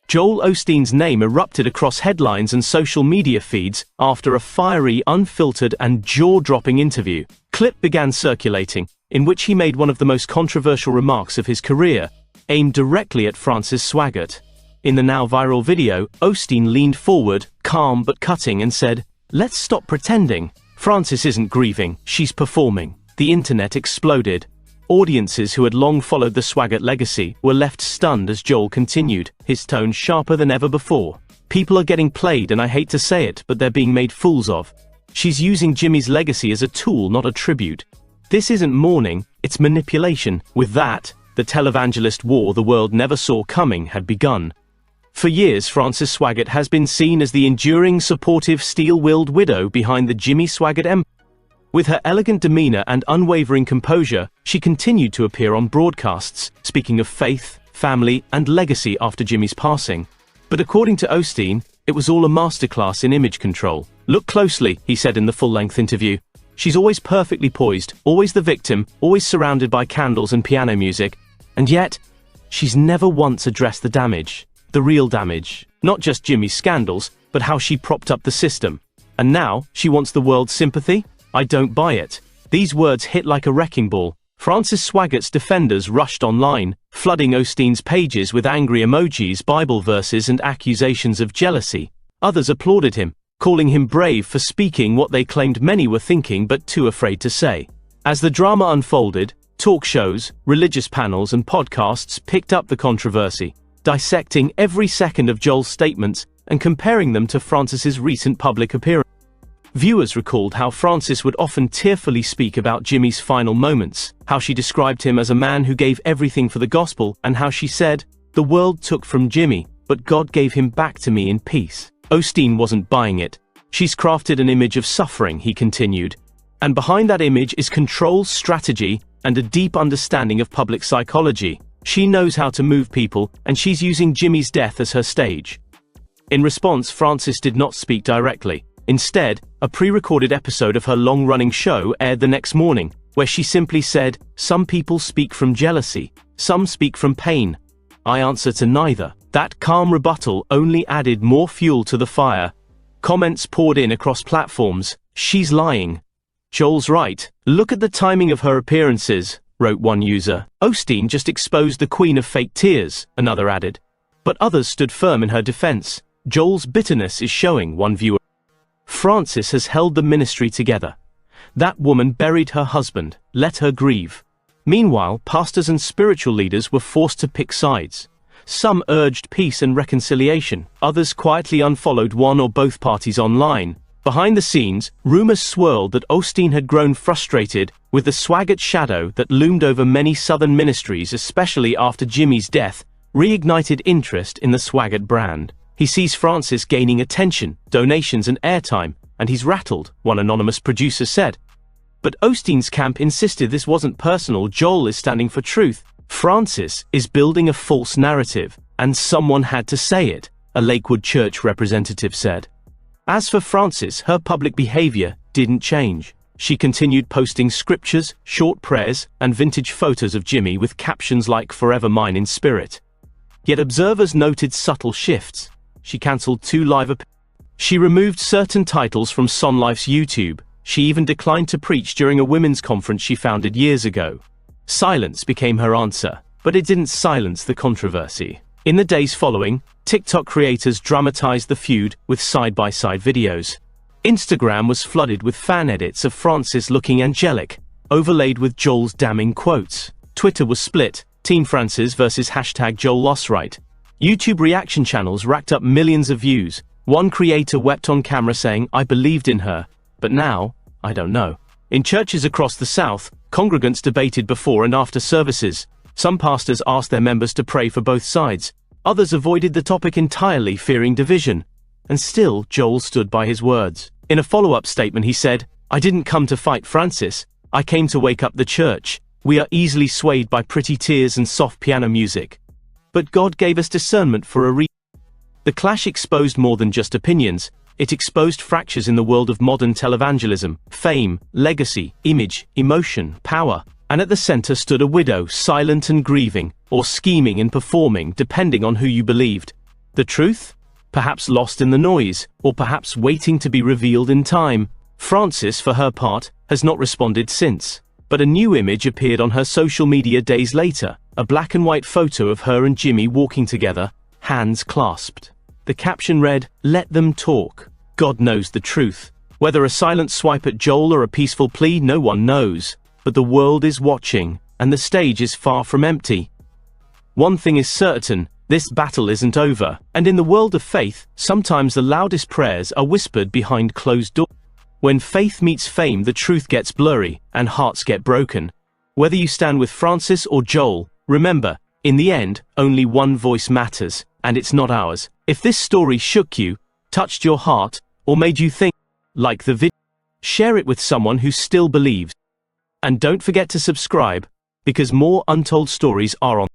Joel Osteen's name erupted across headlines and social media feeds after a fiery, unfiltered, and jaw-dropping interview. Clip began circulating, in which he made one of the most controversial remarks of his career, aimed directly at Frances Swaggart. In the now viral video, Osteen leaned forward, calm but cutting, and said, "Let's stop pretending. Frances isn't grieving, she's performing." The internet exploded. Audiences who had long followed the Swaggart legacy were left stunned as Joel continued, his tone sharper than ever before. "People are getting played, and I hate to say it, but they're being made fools of. She's using Jimmy's legacy as a tool, not a tribute. This isn't mourning, it's manipulation." With that, the Televangelist war the world never saw coming had begun. For years, Frances Swaggart has been seen as the enduring, supportive, steel-willed widow behind the Jimmy Swaggart empire. With her elegant demeanor and unwavering composure, she continued to appear on broadcasts, speaking of faith, family, and legacy after Jimmy's passing. But according to Osteen, it was all a masterclass in image control. "Look closely," he said in the full-length interview. "She's always perfectly poised, always the victim, always surrounded by candles and piano music. And yet, she's never once addressed the damage. The real damage. Not just Jimmy's scandals, but how she propped up the system. And now, she wants the world's sympathy? I don't buy it." These words hit like a wrecking ball. Frances Swaggart's defenders rushed online, flooding Osteen's pages with angry emojis, Bible verses, and accusations of jealousy. Others applauded him, calling him brave for speaking what they claimed many were thinking but too afraid to say. As the drama unfolded, talk shows, religious panels, and podcasts picked up the controversy, dissecting every second of Joel's statements and comparing them to Frances's recent public appearance. Viewers recalled how Frances would often tearfully speak about Jimmy's final moments, how she described him as a man who gave everything for the gospel, and how she said, "The world took from Jimmy, but God gave him back to me in peace." Osteen wasn't buying it. "She's crafted an image of suffering," he continued. "And behind that image is control, strategy, and a deep understanding of public psychology. She knows how to move people, and she's using Jimmy's death as her stage." In response, Frances did not speak directly. Instead, a pre-recorded episode of her long-running show aired the next morning, where she simply said, "Some people speak from jealousy, some speak from pain. I answer to neither." That calm rebuttal only added more fuel to the fire. Comments poured in across platforms. "She's lying. Joel's right. Look at the timing of her appearances," wrote one user. "Osteen just exposed the queen of fake tears," another added. But others stood firm in her defense. "Joel's bitterness is showing," one viewer. "Frances has held the ministry together. That woman buried her husband, let her grieve." Meanwhile, pastors and spiritual leaders were forced to pick sides. Some urged peace and reconciliation, others quietly unfollowed one or both parties online. Behind the scenes, rumors swirled that Osteen had grown frustrated with the Swaggart shadow that loomed over many southern ministries, especially after Jimmy's death, reignited interest in the Swaggart brand. He sees Frances gaining attention, donations, and airtime, and he's rattled, one anonymous producer said. But Osteen's camp insisted this wasn't personal. "Joel is standing for truth. Frances is building a false narrative, and someone had to say it," a Lakewood church representative said. As for Frances, her public behavior didn't change. She continued posting scriptures, short prayers, and vintage photos of Jimmy with captions like "Forever Mine in Spirit." Yet observers noted subtle shifts. She cancelled 2 live appearances. She removed certain titles from Son Life's YouTube. She even declined to preach during a women's conference she founded years ago. Silence became her answer, but it didn't silence the controversy. In the days following, TikTok creators dramatized the feud with side-by-side videos. Instagram was flooded with fan edits of Frances looking angelic, overlaid with Joel's damning quotes. Twitter was split, Team Frances versus #Joel lost right. YouTube reaction channels racked up millions of views. One creator wept on camera saying, "I believed in her, but now, I don't know." In churches across the South, congregants debated before and after services. Some pastors asked their members to pray for both sides. Others avoided the topic entirely, fearing division. And still, Joel stood by his words. In a follow-up statement he said, "I didn't come to fight Frances. I came to wake up the church. We are easily swayed by pretty tears and soft piano music. But God gave us discernment for a reason." The clash exposed more than just opinions. It exposed fractures in the world of modern televangelism, fame, legacy, image, emotion, power. And at the center stood a widow, silent and grieving, or scheming and performing, depending on who you believed. The truth? Perhaps lost in the noise, or perhaps waiting to be revealed in time. Frances, for her part, has not responded since. But a new image appeared on her social media days later, a black and white photo of her and Jimmy walking together, hands clasped. The caption read, "Let them talk. God knows the truth." Whether a silent swipe at Joel or a peaceful plea, no one knows. But the world is watching, and the stage is far from empty. One thing is certain, this battle isn't over, and in the world of faith, sometimes the loudest prayers are whispered behind closed doors. When faith meets fame, the truth gets blurry, and hearts get broken. Whether you stand with Frances or Joel, remember, in the end, only one voice matters, and it's not ours. If this story shook you, touched your heart, or made you think, like the video, share it with someone who still believes. And don't forget to subscribe, because more untold stories are on.